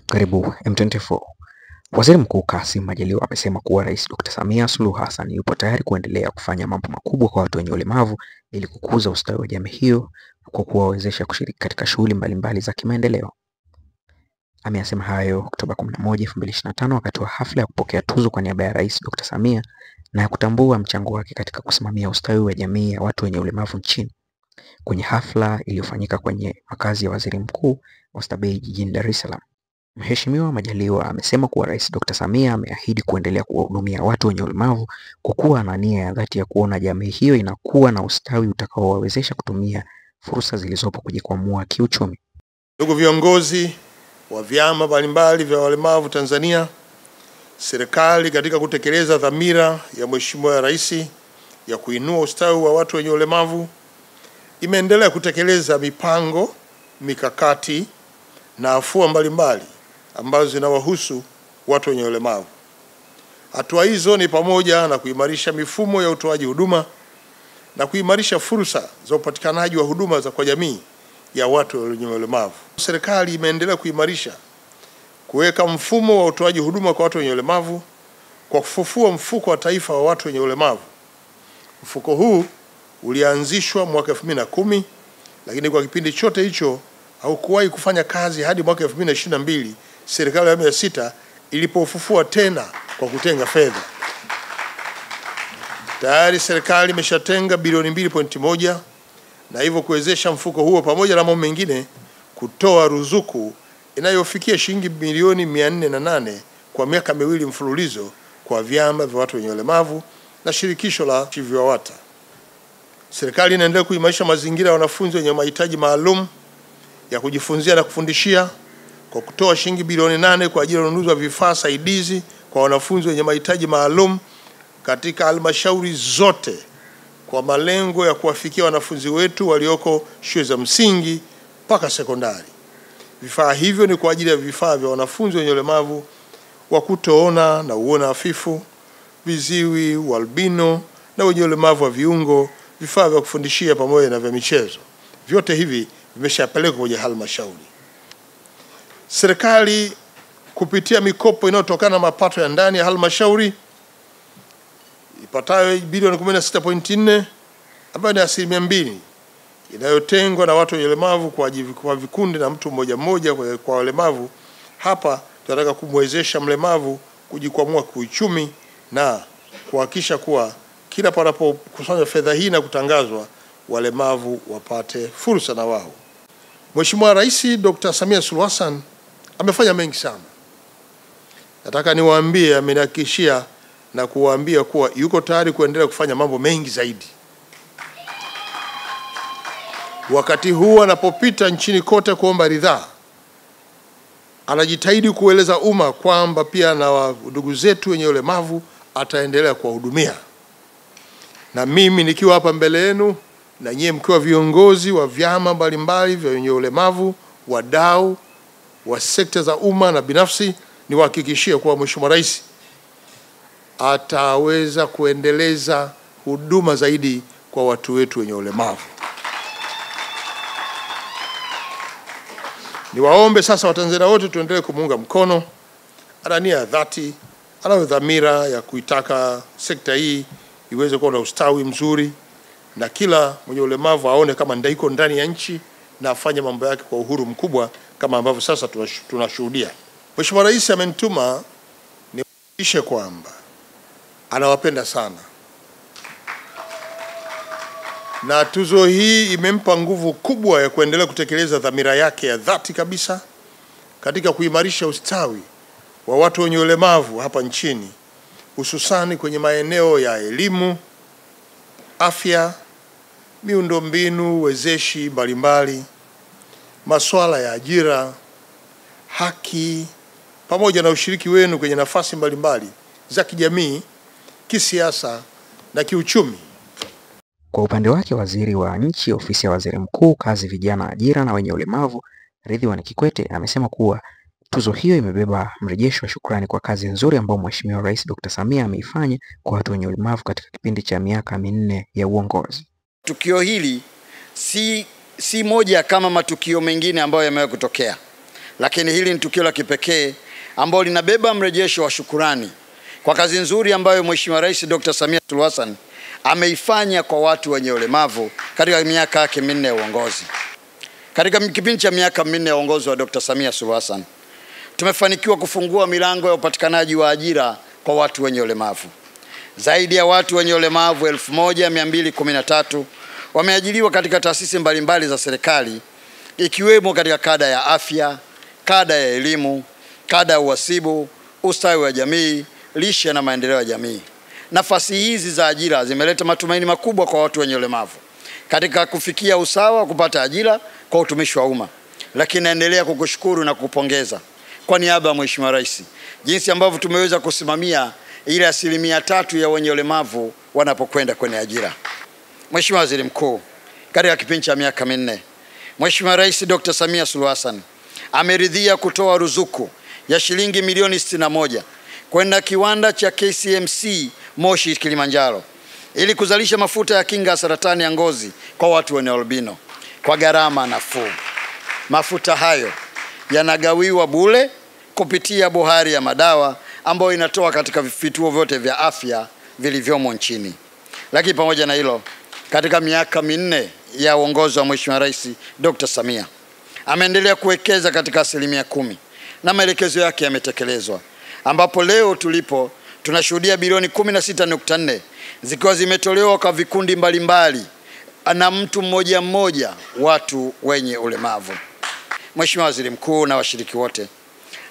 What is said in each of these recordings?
Karibu M24. Waziri Mkuu Kassim Majaliwa amesema kuwa Rais Dr. Samia Suluhu Hassan yupo tayari kuendelea kufanya mambo makubwa kwa watu wenye ulemavu ili kukuza ustawi wa jamii hiyo kwa kuwawezesha kushiriki katika shughuli mbalimbali za kimaendeleo. Ameyasema hayo Oktoba 11, 2025 wakati wa hafla ya kupokea tuzo kwa niaba ya Rais Dr. Samia na ya kutambua mchango wake katika kusimamia ustawi wa jamii ya watu wenye ulemavu nchini. Kwenye hafla iliyofanyika kwenye makazi ya Waziri Mkuu Oysterbay jijini Dar es Salaam, Mheshimiwa Majaliwa amesema kuwa Rais Dr. Samia ameahidi kuendelea kuwahudumia watu wenye ulemavu kwa kuwa ana nia ya dhati ya kuona jamii hiyo inakuwa na ustawi utakaowawezesha kutumia fursa zilizopo kujikwamua kiuchumi. Ndugu viongozi wa vyama mbalimbali vya walemavu Tanzania, serikali katika kutekeleza dhamira ya Mheshimiwa Rais ya kuinua ustawi wa watu wenye ulemavu imeendelea kutekeleza mipango, mikakati na afua mbalimbali ambazo zinawahusu watu wenye ulemavu. Hatua hizo ni pamoja na kuimarisha mifumo ya utoaji huduma na kuimarisha fursa za upatikanaji wa huduma za kwa jamii ya watu wenye ulemavu. Serikali imeendelea kuweka mfumo wa utoaji huduma kwa watu wenye ulemavu kwa kufufua mfuko wa taifa wa watu wenye ulemavu. Mfuko huu ulianzishwa mwaka 2010, lakini kwa kipindi chote hicho haukuwahi kufanya kazi hadi mwaka 2022 serikali ya 6 ilipofufua tena kwa kutenga fedha. Tayari serikali imeshatenga bilioni 2.1 na hivyo kuwezesha mfuko huo pamoja na mambo mengine kutoa ruzuku inayofikia shilingi milioni 408 kwa miaka miwili mfululizo kwa vyama vya watu wenye ulemavu na shirikisho la CHIVIWAWATA. Serikali inaendelea kuimarisha mazingira ya wanafunzi wenye mahitaji maalum ya kujifunzia na kufundishia kwa kutoa shilingi bilioni 8 kwa ajili ya ununuzi wa vifaa saidizi kwa wanafunzi wenye mahitaji maalum katika halmashauri zote kwa malengo ya kuwafikia wanafunzi wetu walioko shule za msingi mpaka sekondari. Vifaa hivyo ni kwa ajili ya vifaa vya wanafunzi wenye ulemavu wa kutoona na uona hafifu, viziwi, walbino na wenye ulemavu wa viungo, vifaa vya kufundishia pamoja na vya michezo. Vyote hivi vimeshapelekwa kwenye halmashauri. Serikali kupitia mikopo inayotokana na mapato ya ndani ya halmashauri ipatayo bilioni 16.4 ambayo ni 2% inayotengwa na watu wenye ulemavu kwa vikundi na mtu mmoja mmoja kwa walemavu. Hapa tunataka kumwezesha mlemavu kujikwamua kiuchumi na kuhakikisha kuwa kila panapokusanywa fedha hii na kutangazwa walemavu wapate fursa na wao. Mheshimiwa Rais Dr. Samia Suluhu Hassan amefanya mengi sana. Nataka niwaambie, amenihakikishia na kuwaambia kuwa yuko tayari kuendelea kufanya mambo mengi zaidi. Wakati huu anapopita nchini kote kuomba ridhaa, anajitahidi kueleza umma kwamba pia na ndugu zetu wenye ulemavu ataendelea kuwahudumia. Na mimi nikiwa hapa mbele yenu na nyie mkiwa viongozi wa vyama mbalimbali vya wenye ulemavu, wadau wa sekta za umma na binafsi, niwahakikishie kuwa Mheshimiwa Rais ataweza kuendeleza huduma zaidi kwa watu wetu wenye ulemavu. Niwaombe sasa Watanzania wote tuendelee kumuunga mkono. Ana nia ya dhati, ana dhamira ya kuitaka sekta hii iweze kuwa na ustawi mzuri na kila mwenye ulemavu aone kama ndaiko ndani ya nchi na afanye mambo yake kwa uhuru mkubwa kama ambavyo sasa tunashuhudia. Mheshimiwa Rais amenituma niwaishe kwamba anawapenda sana, na tuzo hii imempa nguvu kubwa ya kuendelea kutekeleza dhamira yake ya dhati kabisa katika kuimarisha ustawi wa watu wenye ulemavu hapa nchini, hususani kwenye maeneo ya elimu, afya, miundombinu wezeshi mbalimbali, masuala ya ajira, haki, pamoja na ushiriki wenu kwenye nafasi mbalimbali za kijamii, kisiasa na kiuchumi. Kwa upande wake, Waziri wa Nchi, Ofisi ya Waziri Mkuu, Kazi, Vijana, Ajira na Wenye Ulemavu, Ridhiwani Kikwete amesema kuwa tuzo hiyo imebeba mrejesho wa shukrani kwa kazi nzuri ambayo Mheshimiwa Rais Dr. Samia ameifanya kwa watu wenye ulemavu katika kipindi cha miaka 4 ya uongozi. Tukio hili si moja kama matukio mengine ambayo yamewahi kutokea. lakini hili ni tukio la kipekee ambalo linabeba mrejesho wa shukurani kwa kazi nzuri ambayo Mheshimiwa Rais Dr. Samia Suluhu Hassan ameifanya kwa watu wenye ulemavu katika miaka yake minne ya uongozi. Katika kipindi cha miaka minne ya uongozi wa Dr. Samia Suluhu Hassan, tumefanikiwa kufungua milango ya upatikanaji wa ajira kwa watu wenye ulemavu. Zaidi ya watu wenye ulemavu 1213 wameajiriwa katika taasisi mbalimbali za serikali, ikiwemo katika kada ya afya, kada ya elimu, kada ya uhasibu, ustawi wa jamii, lishe na maendeleo ya jamii. Nafasi hizi za ajira zimeleta matumaini makubwa kwa watu wenye ulemavu katika kufikia usawa wa kupata ajira kwa utumishi wa umma. Lakini naendelea kukushukuru na kukupongeza kwa niaba ya Mheshimiwa Rais jinsi ambavyo tumeweza kusimamia ile 3% ya wenye ulemavu wanapokwenda kwenye ajira. Mheshimiwa Waziri Mkuu, katika kipindi cha miaka minne, Mheshimiwa Rais Dr. Samia Suluhu Hassan ameridhia kutoa ruzuku ya shilingi milioni 61 kwenda kiwanda cha KCMC Moshi Kilimanjaro ili kuzalisha mafuta ya kinga ya saratani ya ngozi kwa watu wenye albino kwa gharama nafuu. Mafuta hayo yanagawiwa bure kupitia bohari ya madawa ambayo inatoa katika vituo vyote vya afya vilivyomo nchini. Lakini pamoja na hilo, katika miaka minne ya uongozi wa Mheshimiwa Rais Dr. Samia ameendelea kuwekeza katika 10% na maelekezo yake yametekelezwa, ambapo leo tulipo tunashuhudia bilioni 16.4 zikiwa zimetolewa kwa vikundi mbalimbali na mtu mmoja mmoja watu wenye ulemavu. Mheshimiwa Waziri Mkuu na washiriki wote,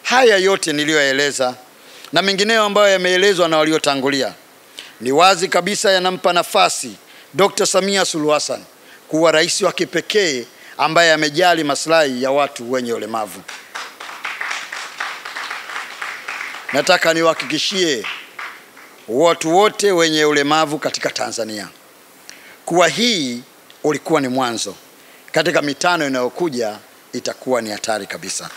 haya yote niliyoeleza na mengineyo ambayo yameelezwa na waliotangulia ni wazi kabisa yanampa nafasi Dr. Samia Suluhu Hassan kuwa rais wa kipekee ambaye amejali maslahi ya watu wenye ulemavu. Nataka niwahakikishie watu wote wenye ulemavu katika Tanzania kuwa hii ulikuwa ni mwanzo. Katika mitano inayokuja itakuwa ni hatari kabisa.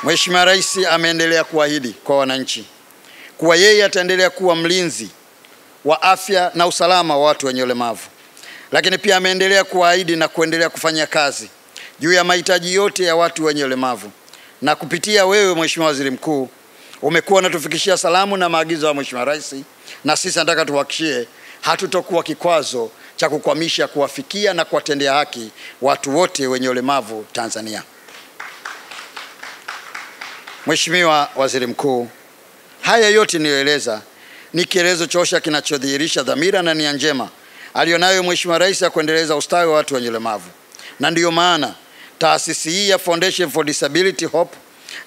Mheshimiwa Rais ameendelea kuahidi kwa wananchi kuwa yeye ataendelea kuwa mlinzi wa afya na usalama wa watu wenye ulemavu. Lakini pia ameendelea kuahidi na kuendelea kufanya kazi juu ya mahitaji yote ya watu wenye ulemavu. Na kupitia wewe Mheshimiwa Waziri Mkuu, umekuwa unatufikishia salamu na maagizo ya Mheshimiwa Rais, na sisi nataka tuhakikishie hatutokuwa kikwazo cha kukwamisha kuwafikia na kuwatendea haki watu wote wenye ulemavu Tanzania. Mheshimiwa Waziri Mkuu, haya yote niliyoeleza ni kielezo chosha kinachodhihirisha dhamira na nia njema alionayo Mheshimiwa Rais ya kuendeleza ustawi wa watu wenye ulemavu. Na ndiyo maana taasisi hii ya Foundation for Disability Hope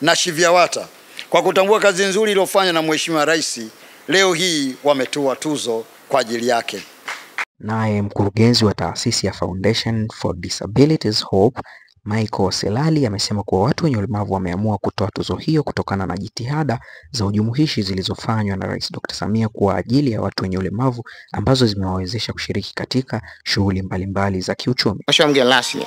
na Shivyawata, kwa kutambua kazi nzuri iliyofanywa na Mheshimiwa Rais, leo hii wametoa tuzo kwa ajili yake. Naye mkurugenzi wa taasisi ya Foundation for Disabilities Hope, Michael Selali, amesema kuwa watu wenye ulemavu wameamua kutoa tuzo hiyo kutokana na jitihada za ujumuishi zilizofanywa na Rais Dr. Samia kwa ajili ya watu wenye ulemavu ambazo zimewawezesha kushiriki katika shughuli mbalimbali za kiuchumi. Mheshimiwa mgeni rasmi,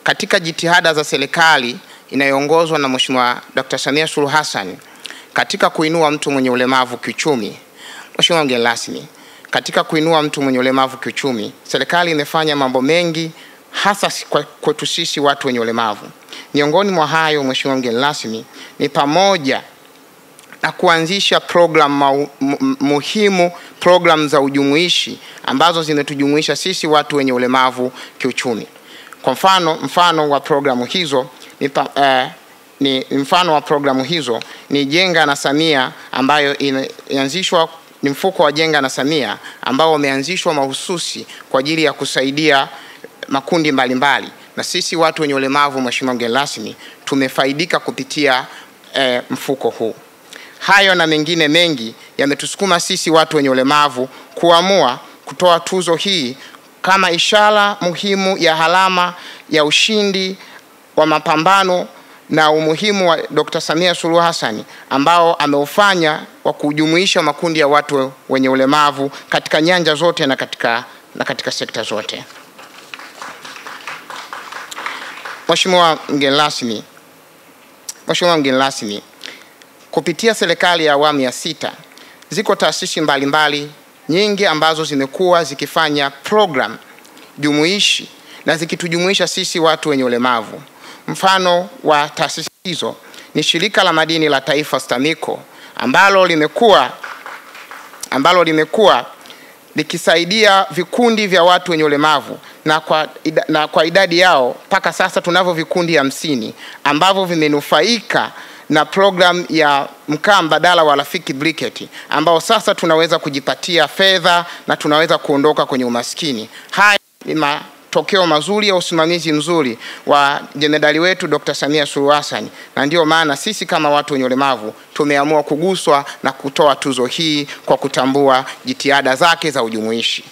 katika jitihada za serikali inayoongozwa na Mheshimiwa Dr. Samia Suluhu Hassan katika kuinua mtu mwenye ulemavu kiuchumi, Mheshimiwa mgeni rasmi, katika kuinua mtu mwenye ulemavu kiuchumi, serikali imefanya mambo mengi hasa kwetu sisi watu wenye ulemavu. Miongoni mwa hayo Mheshimiwa mgeni rasmi ni pamoja na kuanzisha program muhimu, program za ujumuishi ambazo zinatujumuisha sisi watu wenye ulemavu kiuchumi. Kwa mfano wa programu hizo ni Jenga na Samia, ambayo inaanzishwa, ni mfuko wa Jenga na Samia ambao umeanzishwa mahususi kwa ajili ya kusaidia makundi mbalimbali, na sisi watu wenye ulemavu Mheshimiwa mgeni rasmi tumefaidika kupitia mfuko huu. Hayo na mengine mengi yametusukuma sisi watu wenye ulemavu kuamua kutoa tuzo hii kama ishara muhimu ya alama ya ushindi wa mapambano na umuhimu wa Dr. Samia Suluhu Hassan ambao ameufanya wa kujumuisha makundi ya watu wenye ulemavu katika nyanja zote na katika sekta zote. Mheshimiwa mgeni rasmi, kupitia serikali ya awamu ya 6 ziko taasisi mbalimbali nyingi ambazo zimekuwa zikifanya program jumuishi na zikitujumuisha sisi watu wenye ulemavu. Mfano wa taasisi hizo ni Shirika la Madini la Taifa STAMICO ambalo limekuwa likisaidia vikundi vya watu wenye ulemavu na kwa idadi yao mpaka sasa tunavyo vikundi 50 ambavyo vimenufaika na program ya mkaa mbadala wa Rafiki Briquette ambao sasa tunaweza kujipatia fedha na tunaweza kuondoka kwenye umaskini. Haya ni matokeo mazuri ya usimamizi mzuri wa Jenerali wetu Dr. Samia Suluhu Hassan, na ndio maana sisi kama watu wenye ulemavu tumeamua kuguswa na kutoa tuzo hii kwa kutambua jitihada zake za ujumuishi.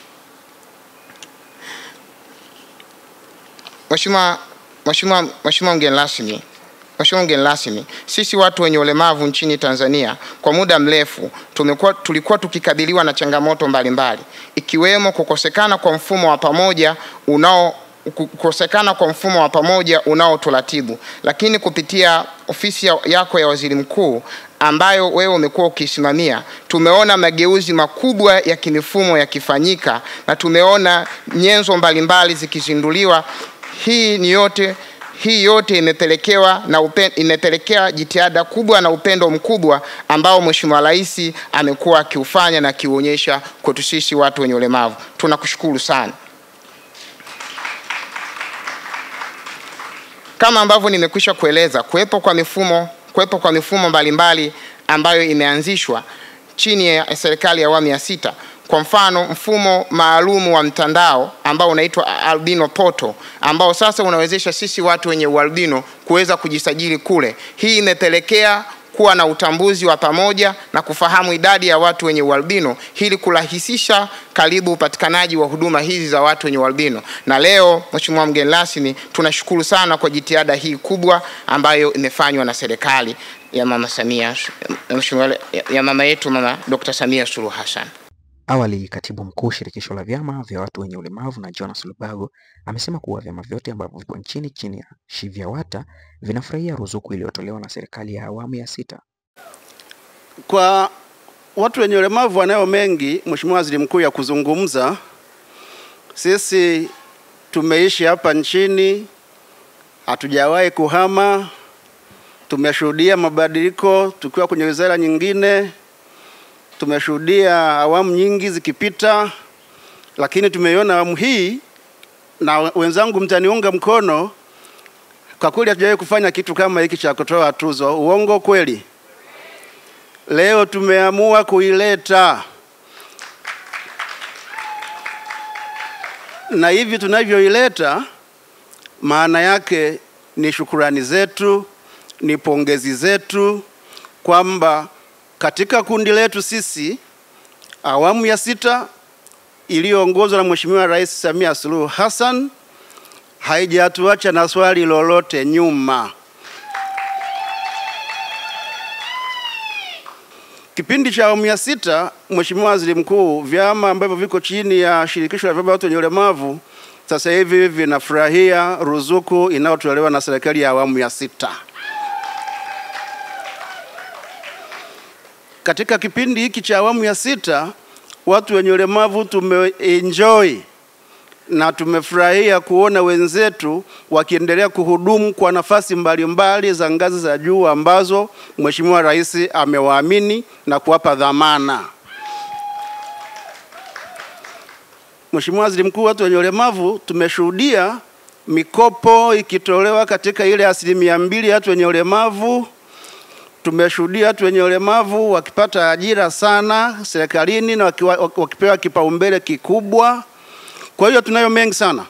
Mheshimiwa mgeni rasmi, sisi watu wenye ulemavu nchini Tanzania kwa muda mrefu tulikuwa tukikabiliwa na changamoto mbalimbali ikiwemo kukosekana kwa mfumo wa pamoja unaoturatibu, lakini kupitia ofisi yako ya Waziri Mkuu ambayo wewe umekuwa ukisimamia, tumeona mageuzi makubwa ya kimifumo yakifanyika na tumeona nyenzo mbalimbali zikizinduliwa. Hii yote imepelekea jitihada kubwa na upendo mkubwa ambao Mheshimiwa Rais amekuwa akiufanya na akionyesha kwetu sisi watu wenye ulemavu. Tunakushukuru sana. Kama ambavyo nimekwisha kueleza, kuwepo kwa mifumo mbalimbali ambayo imeanzishwa chini ya serikali ya awamu ya 6. Kwa mfano, mfumo maalumu wa mtandao ambao unaitwa Albino Portal ambao sasa unawezesha sisi watu wenye ualbino kuweza kujisajili kule. Hii imepelekea kuwa na utambuzi wa pamoja na kufahamu idadi ya watu wenye ualbino ili kurahisisha karibu upatikanaji wa huduma hizi za watu wenye ualbino. Na leo Mheshimiwa mgeni rasmi, tunashukuru sana kwa jitihada hii kubwa ambayo imefanywa na serikali ya mama yetu Dr. Samia Suluhu Hassan. Awali, Katibu Mkuu Shirikisho la Vyama vya Watu wenye Ulemavu na Jonas Lubago amesema kuwa vyama vyote ambavyo vipo nchini chini ya SHIVYAWATA vinafurahia ruzuku iliyotolewa na serikali ya awamu ya 6. Kwa watu wenye ulemavu wanayo mengi, Mheshimiwa Waziri Mkuu, ya kuzungumza. Sisi tumeishi hapa nchini, hatujawahi kuhama, tumeshuhudia mabadiliko tukiwa kwenye wizara nyingine, tumeshuhudia awamu nyingi zikipita, lakini tumeiona awamu hii, na wenzangu mtaniunga mkono, kwa kweli hatujawahi kufanya kitu kama hiki cha kutoa tuzo. Uongo kweli? Leo tumeamua kuileta, na hivi tunavyoileta maana yake ni shukurani zetu, ni pongezi zetu kwamba katika kundi letu sisi awamu ya 6 iliyoongozwa na Mheshimiwa Rais Samia Suluhu Hassan haijatuacha na swali lolote nyuma. Kipindi cha awamu ya 6, Mheshimiwa Waziri Mkuu, vyama ambavyo viko chini ya Shirikisho la Vyama vya Watu wenye Ulemavu sasa hivi vinafurahia ruzuku inayotolewa na serikali ya awamu ya 6. Katika kipindi hiki cha awamu ya 6, watu wenye ulemavu tumeenjoy na tumefurahia kuona wenzetu wakiendelea kuhudumu kwa nafasi mbalimbali za ngazi za juu ambazo Mheshimiwa Rais amewaamini na kuwapa dhamana. Mheshimiwa Waziri Mkuu, watu wenye ulemavu tumeshuhudia mikopo ikitolewa katika ile 2% ya watu wenye ulemavu. Tumeshuhudia watu wenye ulemavu wakipata ajira sana serikalini na wakipewa kipaumbele kikubwa. Kwa hiyo tunayo mengi sana.